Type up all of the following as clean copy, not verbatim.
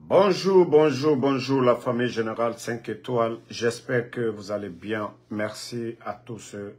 Bonjour, bonjour, bonjour la famille Générale 5 étoiles. J'espère que vous allez bien. Merci à tous ceux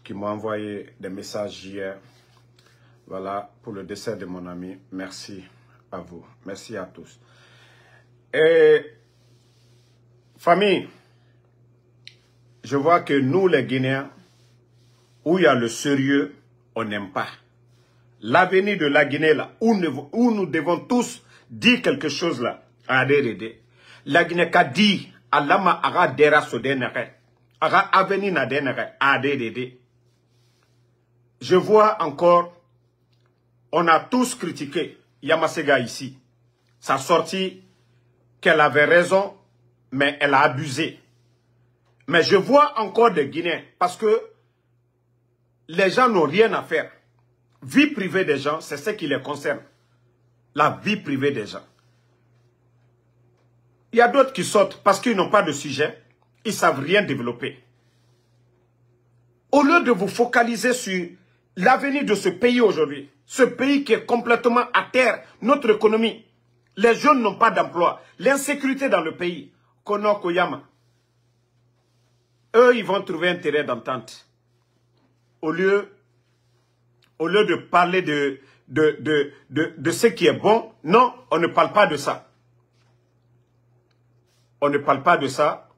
qui m'ont envoyé des messages hier. Voilà, pour le décès de mon ami. Merci à vous. Merci à tous. Et famille, je vois que nous les Guinéens, où il y a le sérieux, on n'aime pas. L'avenir de la Guinée, là, où nous devons tous dire quelque chose là, à DDD. La Guinée qu'a dit, Alama aga dera sodenere, aga avenir na denere, à DDD. Je vois encore, on a tous critiqué Yamasega ici. Sa sortie, qu'elle avait raison, mais elle a abusé. Mais je vois encore des Guinéens, parce que les gens n'ont rien à faire. Vie privée des gens, c'est ce qui les concerne. La vie privée des gens. Il y a d'autres qui sortent parce qu'ils n'ont pas de sujet. Ils ne savent rien développer. Au lieu de vous focaliser sur l'avenir de ce pays aujourd'hui, ce pays qui est complètement à terre, notre économie, les jeunes n'ont pas d'emploi, l'insécurité dans le pays, Kono Koyama, eux, ils vont trouver un terrain d'entente. Au lieu de parler de ce qui est bon, non, on ne parle pas de ça. On ne parle pas de ça,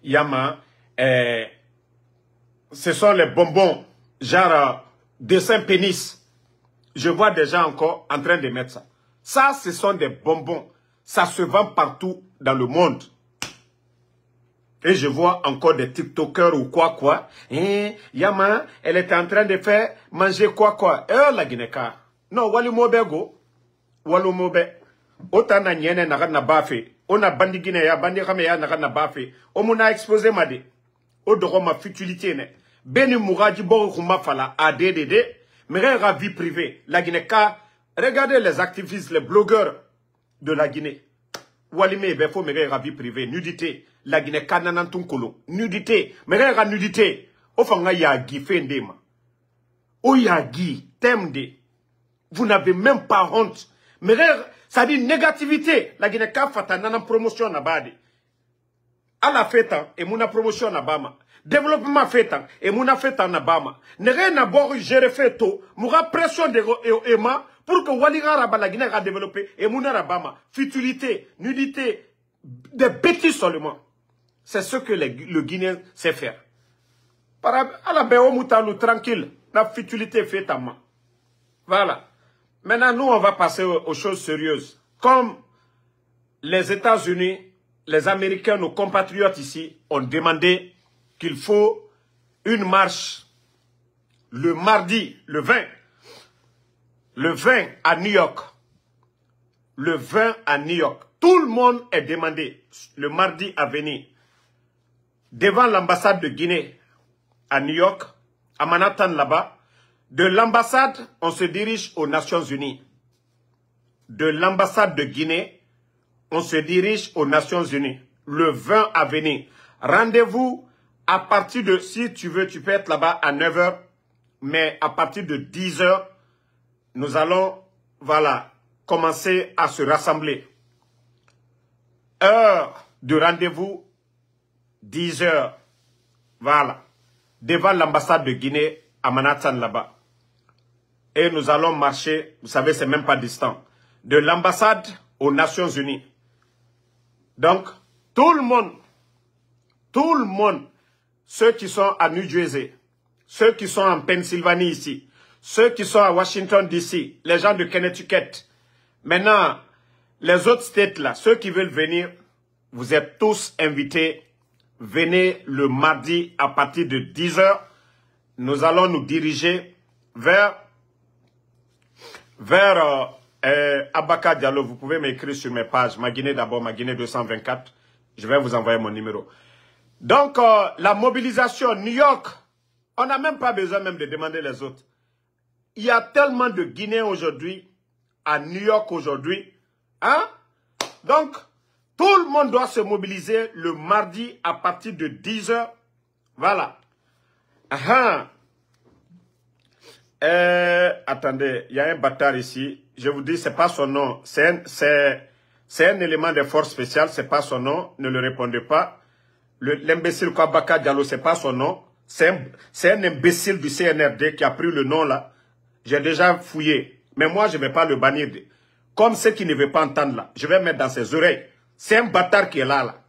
Yama, ce sont les bonbons, genre dessin pénis. Je vois des gens encore en train de mettre ça. Ça, ce sont des bonbons. Ça se vend partout dans le monde. Et je vois encore des TikTokers ou quoi. Yama, elle était en train de faire manger quoi. La Guinéka. Non, wali mobe go. Wali mobe. Ota na nyene na na bafe. Ona bandi Guinée ya bandi kame ya na bafe. Omuna exposé made. Odoro ma futilité ne. Beni mouraji boro kuma fala a DDD. Mais la vie privée. La Guinéka. Regardez les activistes, les blogueurs de la Guinée. Walime il faut me la vie privée. Nudité. La Guinée kananantunkolo. Nudité. Mais la nudité. Ofanga ya gi fendema. O ya gi temde. Vous n'avez même pas honte. Mais ça dit négativité. La Guinée ka fata nanan promotion na bade. Ala fetan et muna promotion na bama. Développement fetan et muna fetan na bama. Nere na bori gere feto. Moura pression de ema pour que Waliga Raba la Guinée a développé et muna rabama. Futilité, nudité, des bêtises seulement. C'est ce que le Guinéen sait faire. À la béo moutanou tranquille. La futilité fait à main. Voilà. Maintenant, nous, on va passer aux choses sérieuses. Comme les États-Unis, les Américains, nos compatriotes ici, ont demandé qu'il faut une marche le mardi, le 20. Le 20 à New York. Le 20 à New York. Tout le monde est demandé le mardi à venir. Devant l'ambassade de Guinée à New York, à Manhattan là-bas. De l'ambassade, on se dirige aux Nations Unies. De l'ambassade de Guinée, on se dirige aux Nations Unies. Le 20 à venir. Rendez-vous à partir de, si tu veux, tu peux être là-bas à 9 h. Mais à partir de 10 h, nous allons, voilà, commencer à se rassembler. Heure de rendez-vous, 10 h. Voilà. Devant l'ambassade de Guinée à Manhattan là-bas. Et nous allons marcher, vous savez, c'est même pas distant, de l'ambassade aux Nations Unies. Donc, tout le monde, ceux qui sont à New Jersey, ceux qui sont en Pennsylvanie ici, ceux qui sont à Washington DC, les gens de Connecticut, maintenant, les autres states là, ceux qui veulent venir, vous êtes tous invités. Venez le mardi à partir de 10 h. Nous allons nous diriger vers Abaka Diallo. Vous pouvez m'écrire sur mes pages. Ma Guinée d'abord, ma Guinée 224. Je vais vous envoyer mon numéro. Donc, la mobilisation New York, on n'a même pas besoin même de demander les autres. Il y a tellement de Guinéens aujourd'hui, à New York aujourd'hui. Hein? Donc, tout le monde doit se mobiliser le mardi à partir de 10 h. Voilà. Attendez, il y a un bâtard ici. Je vous dis, c'est pas son nom. C'est C'est un élément des forces spéciales, c'est pas son nom, ne le répondez pas. L'imbécile Kwabaka Diallo, c'est pas son nom. C'est un imbécile du CNRD qui a pris le nom là. J'ai déjà fouillé. Mais moi, je ne vais pas le bannir. Comme ceux qui ne veulent pas entendre là. Je vais mettre dans ses oreilles. C'est un bâtard qui est là.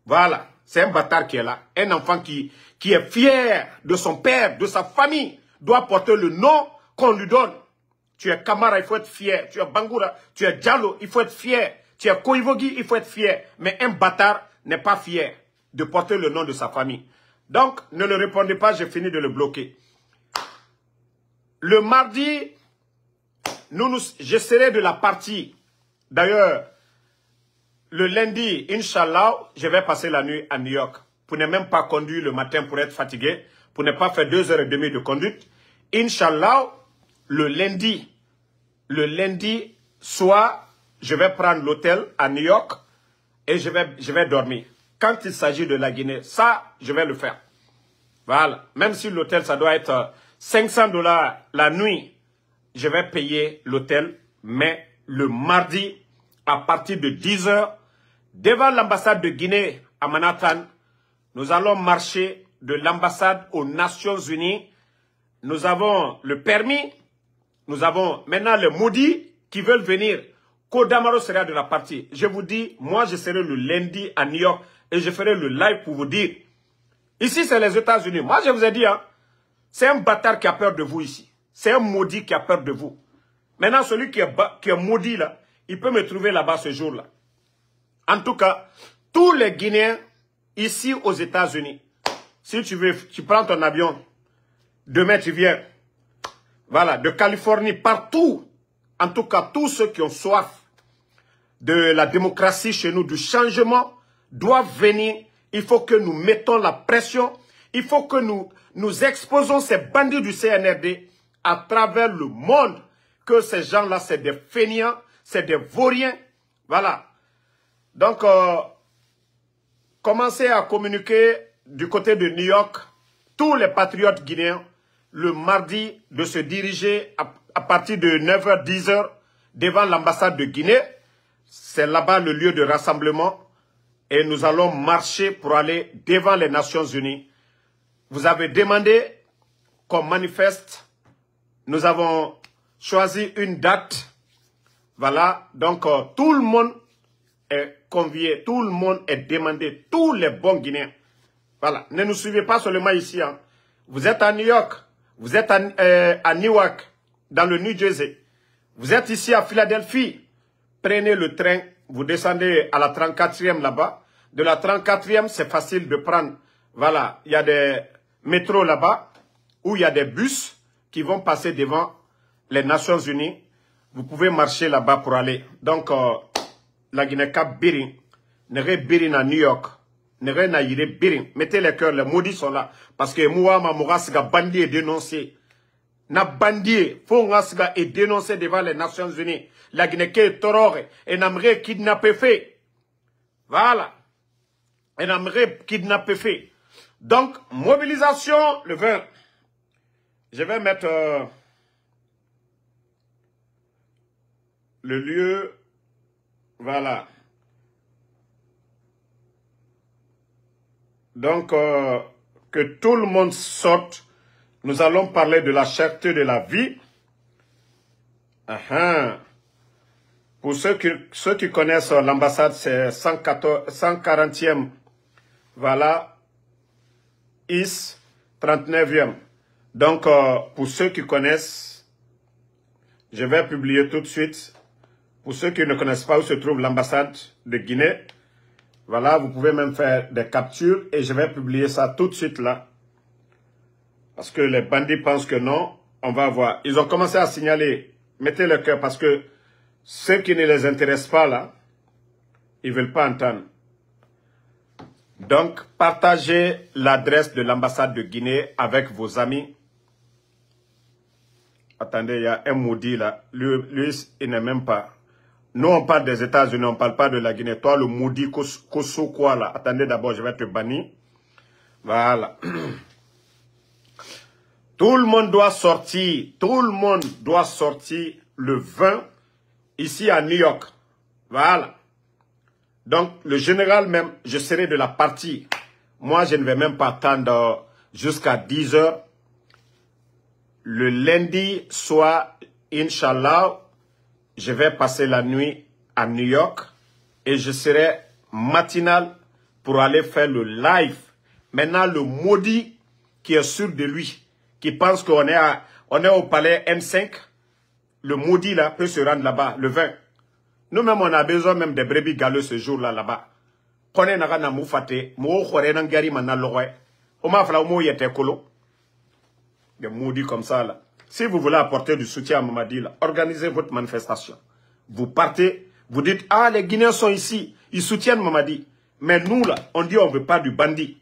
Voilà. C'est un bâtard qui est là. Un enfant qui est fier de son père, de sa famille, doit porter le nom qu'on lui donne. Tu es Kamara, il faut être fier. Tu es Bangoura, tu es Diallo, il faut être fier. Tu es Koivogi, il faut être fier. Mais un bâtard n'est pas fier de porter le nom de sa famille. Donc, ne le répondez pas, j'ai fini de le bloquer. Le mardi, je serai de la partie. D'ailleurs, le lundi, Inch'Allah, je vais passer la nuit à New York. Pour ne même pas conduire le matin pour être fatigué, pour ne pas faire 2h30 de conduite. Inch'Allah, le lundi soir, je vais prendre l'hôtel à New York et je vais dormir. Quand il s'agit de la Guinée, ça, je vais le faire. Voilà. Même si l'hôtel, ça doit être $500 la nuit, je vais payer l'hôtel. Mais le mardi, à partir de 10h, devant l'ambassade de Guinée à Manhattan, nous allons marcher de l'ambassade aux Nations Unies. Nous avons le permis. Nous avons maintenant les maudits qui veulent venir. Kodamaro sera de la partie. Je vous dis, moi, je serai le lundi à New York et je ferai le live pour vous dire. Ici, c'est les États-Unis. Moi, je vous ai dit, hein, c'est un bâtard qui a peur de vous ici. C'est un maudit qui a peur de vous. Maintenant, celui qui est maudit, là, il peut me trouver là-bas ce jour-là. En tout cas, tous les Guinéens ici aux États-Unis, si tu veux, tu prends ton avion, demain tu viens, voilà, de Californie, partout, en tout cas, tous ceux qui ont soif de la démocratie chez nous, du changement, doivent venir. Il faut que nous mettons la pression. Il faut que nous exposons ces bandits du CNRD à travers le monde. Que ces gens-là, c'est des fainéants, c'est des vauriens. Voilà. Donc, commencez à communiquer du côté de New York, tous les patriotes guinéens, le mardi, de se diriger à partir de 9h, 10h, devant l'ambassade de Guinée. C'est là-bas le lieu de rassemblement. Et nous allons marcher pour aller devant les Nations Unies. Vous avez demandé qu'on manifeste. Nous avons choisi une date. Voilà. Donc, tout le monde est convié. Tout le monde est demandé. Tous les bons Guinéens. Voilà. Ne nous suivez pas seulement ici. Hein. Vous êtes à New York. Vous êtes à Newark, dans le New Jersey. Vous êtes ici à Philadelphie. Prenez le train. Vous descendez à la 34e là-bas. De la 34e, c'est facile de prendre. Voilà, il y a des métros là-bas, où il y a des bus qui vont passer devant les Nations Unies. Vous pouvez marcher là-bas pour aller. Donc, la Guinée-Cap Birin, Nere Birin à New York, Nere Naïre Birin. Mettez les cœurs, les maudits sont là. Parce que Mouama Mourasiga bandit est dénoncé. Na bandit, Fongasga est dénoncé devant les Nations Unies. La Guinée-Cap est torore et n'aimerait kidnapper fait. Voilà. Et n'aimerait kidnapper fait. Donc, mobilisation le 20. Je vais mettre le lieu. Voilà. Donc, que tout le monde sorte. Nous allons parler de la cherté de la vie. Pour ceux qui connaissent l'ambassade, c'est 140e. Voilà. Is 39e. Donc, pour ceux qui connaissent, je vais publier tout de suite. Pour ceux qui ne connaissent pas où se trouve l'ambassade de Guinée, voilà, vous pouvez même faire des captures et je vais publier ça tout de suite là. Parce que les bandits pensent que non, on va voir. Ils ont commencé à signaler, mettez le cœur parce que ceux qui ne les intéressent pas là, ils ne veulent pas entendre. Donc, partagez l'adresse de l'ambassade de Guinée avec vos amis. Attendez, il y a un maudit là. Lui il n'est même pas. Nous, on parle des États-Unis, on ne parle pas de la Guinée. Toi, le maudit Koso quoi là. Attendez d'abord, je vais te bannir. Voilà. Tout le monde doit sortir. Tout le monde doit sortir le 20 ici à New York. Voilà. Donc, le général même, je serai de la partie. Moi, je ne vais même pas attendre jusqu'à 10 heures. Le lundi soir, Inch'Allah, je vais passer la nuit à New York et je serai matinal pour aller faire le live. Maintenant, le maudit qui est sûr de lui, qui pense qu'on est au palais M5, le maudit là peut se rendre là-bas le 20. Nous-mêmes, on a besoin même des brebis galeux ce jour-là, là-bas. Prenez na moufate, mo khore nan gari manal lowe. O ma fala mo yete kolo. Des maudits comme ça là. Si vous voulez apporter du soutien à Mamadi là, organisez votre manifestation. Vous partez, vous dites ah les Guinéens sont ici, ils soutiennent Mamadi. Mais nous là, on dit on veut pas du bandit.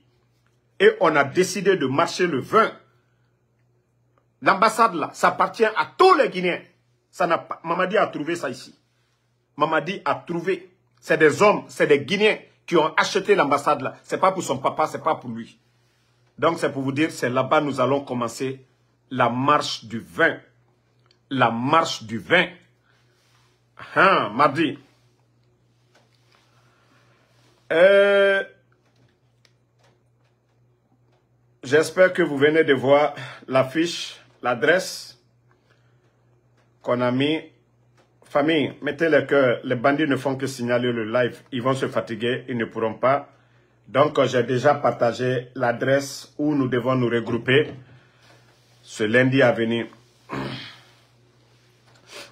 Et on a décidé de marcher le 20. L'ambassade là, ça appartient à tous les Guinéens. Ça n'a pas, Mamadi a trouvé ça ici. Mamadi a trouvé. C'est des hommes, c'est des Guinéens qui ont acheté l'ambassade là. C'est pas pour son papa, c'est pas pour lui. Donc c'est pour vous dire, c'est là-bas nous allons commencer la marche du 20. La marche du 20. Mardi. J'espère que vous venez de voir l'affiche, l'adresse qu'on a mis. Famille, mettez le cœur, les bandits ne font que signaler le live. Ils vont se fatiguer, ils ne pourront pas. Donc, j'ai déjà partagé l'adresse où nous devons nous regrouper ce lundi à venir.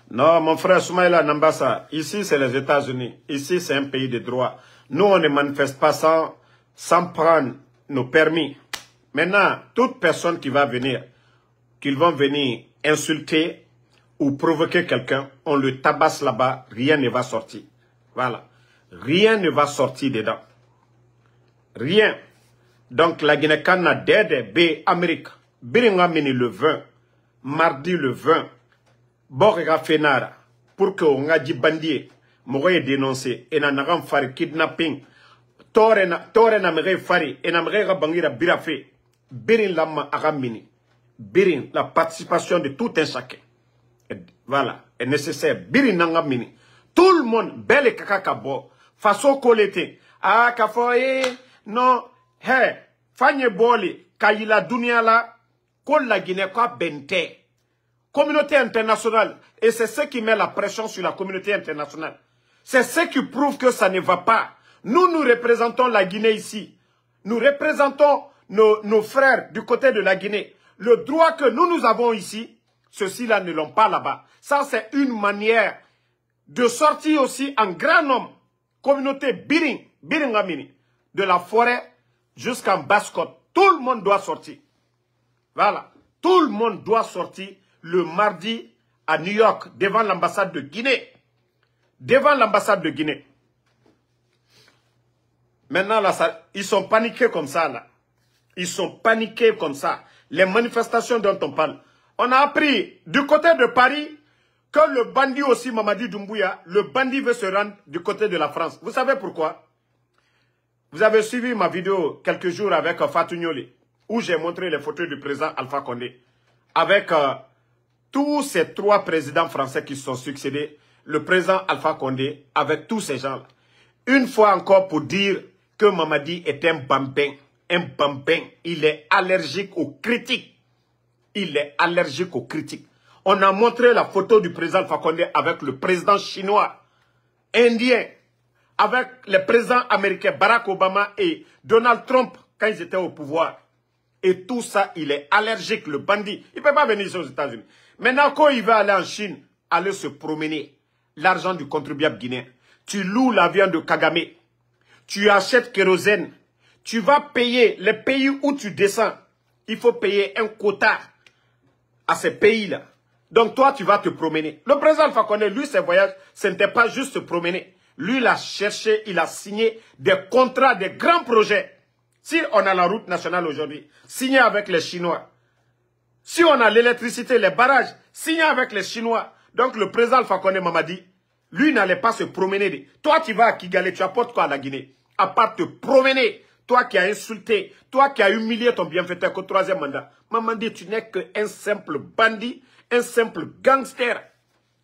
Non, mon frère Soumaïla Nambassa, ici c'est les États-Unis. Ici c'est un pays de droit. Nous, on ne manifeste pas sans prendre nos permis. Maintenant, toute personne qui va venir, qu'ils vont venir insulter ou provoquer quelqu'un, on le tabasse là-bas, rien ne va sortir. Voilà. Rien ne va sortir dedans. Rien. Donc la Guinée-Cana d'aide B Amérique. Biringamini le 20. Mardi le 20. Borga Fenara. Pour que on a dit bandit. M'aurait dénoncé. Et n'a pas fait kidnapping. Tore na m'aurait fait. Et n'a pas bangira birafé. Birin lama agamini. Birin la participation de tout un chacun. Voilà, est nécessaire. Biri nanga mini. Tout le monde, belle kakakabo. Faso kolete. Ah, kafoye. Non. He. Fanye boli. Kayila dunia la. Kol la Guinée quoi bente. Communauté internationale. Et c'est ce qui met la pression sur la communauté internationale. C'est ce qui prouve que ça ne va pas. Nous représentons la Guinée ici. Nous représentons nos frères du côté de la Guinée. Le droit que nous avons ici, ceux-ci-là ne l'ont pas là-bas. Ça, c'est une manière de sortir aussi en grand nombre. Communauté Biringamini, de la forêt jusqu'en Basse-Côte. Tout le monde doit sortir. Voilà. Tout le monde doit sortir le mardi à New York, devant l'ambassade de Guinée. Devant l'ambassade de Guinée. Maintenant, là, ils sont paniqués comme ça, là. Ils sont paniqués comme ça. Les manifestations dont on parle. On a appris du côté de Paris que le bandit aussi, Mamadi Doumbouya, le bandit veut se rendre du côté de la France. Vous savez pourquoi? Vous avez suivi ma vidéo quelques jours avec Fatou Nyoli, où j'ai montré les photos du président Alpha Condé, avec tous ces 3 présidents français qui se sont succédés, le président Alpha Condé, avec tous ces gens-là. Une fois encore pour dire que Mamadi est un bambin. Un bambin. Il est allergique aux critiques. Il est allergique aux critiques. On a montré la photo du président Alpha Condé avec le président chinois, indien, avec le président américain Barack Obama et Donald Trump quand ils étaient au pouvoir. Et tout ça, il est allergique, le bandit. Il ne peut pas venir ici aux États-Unis. Maintenant, quand il va aller en Chine, aller se promener, l'argent du contribuable guinéen, tu loues l'avion de Kagame, tu achètes kérosène, tu vas payer les pays où tu descends. Il faut payer un quota à ces pays-là. Donc toi, tu vas te promener. Le président Alpha Condé, lui, ses voyages, ce n'était pas juste se promener. Lui, il a cherché, il a signé des contrats, des grands projets. Si on a la route nationale aujourd'hui, signé avec les Chinois. Si on a l'électricité, les barrages, signé avec les Chinois. Donc le président Alpha Condé Mamadi, lui, n'allait pas se promener. Toi, tu vas à Kigali, tu apportes quoi à la Guinée? À part te promener. Toi qui as insulté, toi qui as humilié ton bienfaiteur au 3e mandat. Mamadi, tu n'es qu'un simple bandit, un simple gangster.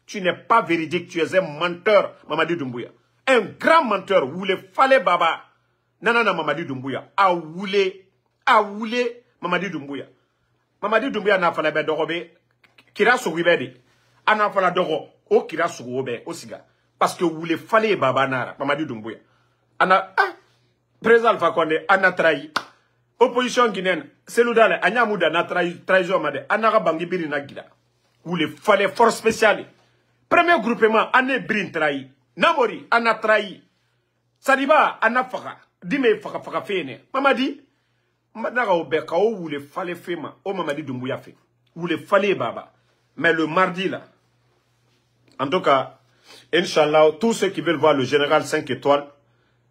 Tu n'es pas véridique, tu es un menteur, Mamadi Doumbouya. Un grand menteur, Woulé Fale Baba. Nanana Mamadi Doumbouya. A Woulé Mamadi Doumbouya. Mamadi Doumbouya n'a fallu Dorobe. Kira Soubibedi. Ana fala Doro. O Kira Soubé. Osiga. Parce que Woulé Fale Baba Nara. Mamadi Doumbouya. Ana. Président Alpha Condé. Ana trahi. Opposition guinéenne. Seloudale. Anya Mouda na trahison Made. Anara Bangibiri Nagida. Woulé Fale force spéciale. Premier groupement. Ane Brin trahi. Namori, Ana trahi. Sadiba, Ana Faka. Dime Faka Fene. Mamadi, Madara Obeka, ou le fallait Fema, ou Mamadi Doumbouya fait. Ou le fallait Baba. Mais le mardi là, en tout cas, Inch'Allah, tous ceux qui veulent voir le général 5 étoiles,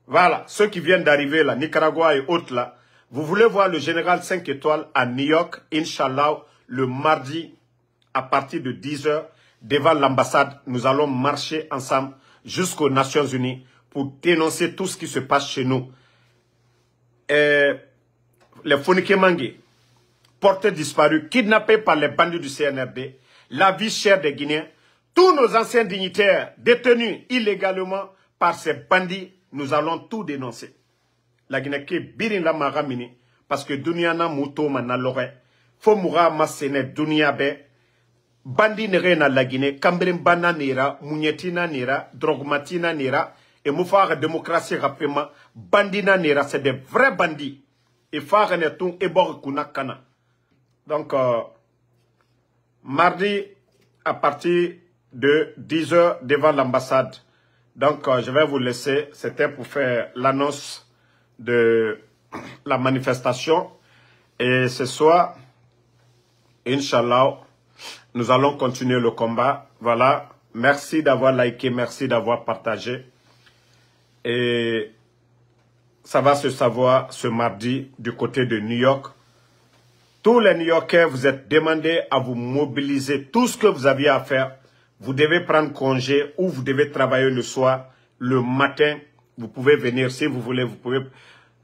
voilà, ceux qui viennent d'arriver là, Nicaragua et autres là, vous voulez voir le général 5 étoiles à New York, Inch'Allah, le mardi, à partir de 10 h, devant l'ambassade, nous allons marcher ensemble jusqu'aux Nations Unies pour dénoncer tout ce qui se passe chez nous. Les Fonike Mangué, portés disparus, kidnappés par les bandits du CNRD, la vie chère des Guinéens, tous nos anciens dignitaires détenus illégalement par ces bandits, nous allons tout dénoncer. La Guinée qui birin la maramini, parce que Duniana Mouto Manalore, Fomura Masene Duniabe, Bandi nere na la Guinée, Cambrin Bana nera, Mouniatina nera, Drogmatina nera, et Moufara démocratie rapidement, Bandina nera, c'est des vrais bandits. Et Fara neton et Borkuna Kana. Donc, mardi, à partir de 10 h devant l'ambassade. Donc, je vais vous laisser. C'était pour faire l'annonce de la manifestation. Et ce soir, Inch'Allah, nous allons continuer le combat. Voilà. Merci d'avoir liké, merci d'avoir partagé. Et ça va se savoir ce mardi du côté de New York. Tous les New-Yorkais, vous êtes demandés à vous mobiliser. Tout ce que vous aviez à faire, vous devez prendre congé ou vous devez travailler le soir. Le matin, vous pouvez venir si vous voulez. Vous pouvez.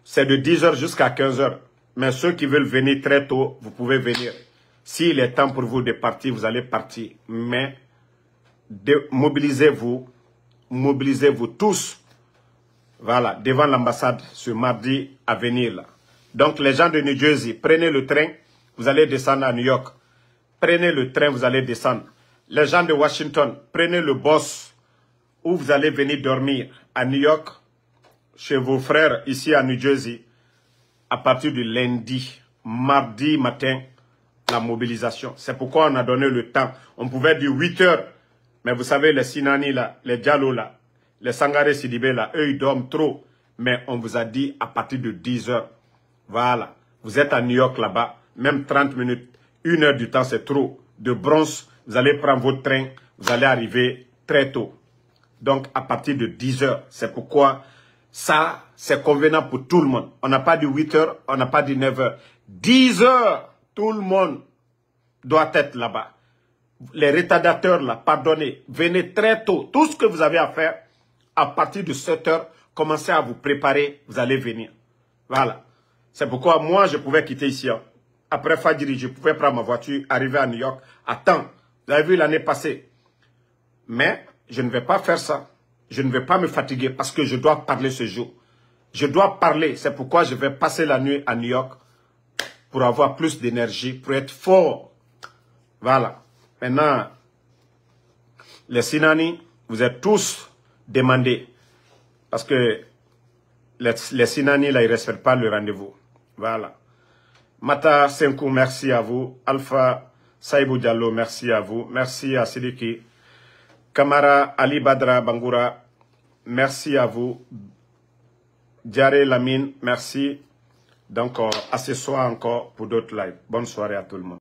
C'est de 10 h jusqu'à 15 h. Mais ceux qui veulent venir très tôt, vous pouvez venir. S'il est temps pour vous de partir, vous allez partir. Mais mobilisez-vous tous, voilà, devant l'ambassade ce mardi à venir là. Donc les gens de New Jersey, prenez le train, vous allez descendre à New York. Prenez le train, vous allez descendre. Les gens de Washington, prenez le bus où vous allez venir dormir à New York, chez vos frères ici à New Jersey, à partir du lundi, mardi matin, la mobilisation. C'est pourquoi on a donné le temps. On pouvait dire 8 h. Mais vous savez, les Sinani là, les Diallo là, les Sangaré Sidibé là, eux ils dorment trop. Mais on vous a dit à partir de 10 h. Voilà. Vous êtes à New York là-bas, même 30 minutes, 1 heure du temps c'est trop. De Bronx, vous allez prendre votre train, vous allez arriver très tôt. Donc à partir de 10 h. C'est pourquoi ça, c'est convenant pour tout le monde. On n'a pas dit 8 h, on n'a pas dit 9 h. 10 h. Tout le monde doit être là-bas. Les retardateurs, là, pardonnez, venez très tôt. Tout ce que vous avez à faire, à partir de 7 h, commencez à vous préparer, vous allez venir. Voilà. C'est pourquoi moi, je pouvais quitter ici. Après Fadjiri, je pouvais prendre ma voiture, arriver à New York, à temps. Vous avez vu l'année passée. Mais je ne vais pas faire ça. Je ne vais pas me fatiguer parce que je dois parler ce jour. Je dois parler. C'est pourquoi je vais passer la nuit à New York. Pour avoir plus d'énergie, pour être fort. Voilà. Maintenant, les Sinani, vous êtes tous demandés. Parce que les Sinani, là, ils ne respectent pas le rendez-vous. Voilà. Mata Senkou, merci à vous. Alpha Saïbou Diallo, merci à vous. Merci à Sidiki. Kamara Ali Badra Bangoura, merci à vous. Diaré Lamine, merci. Donc, à ce soir encore pour d'autres lives. Bonne soirée à tout le monde.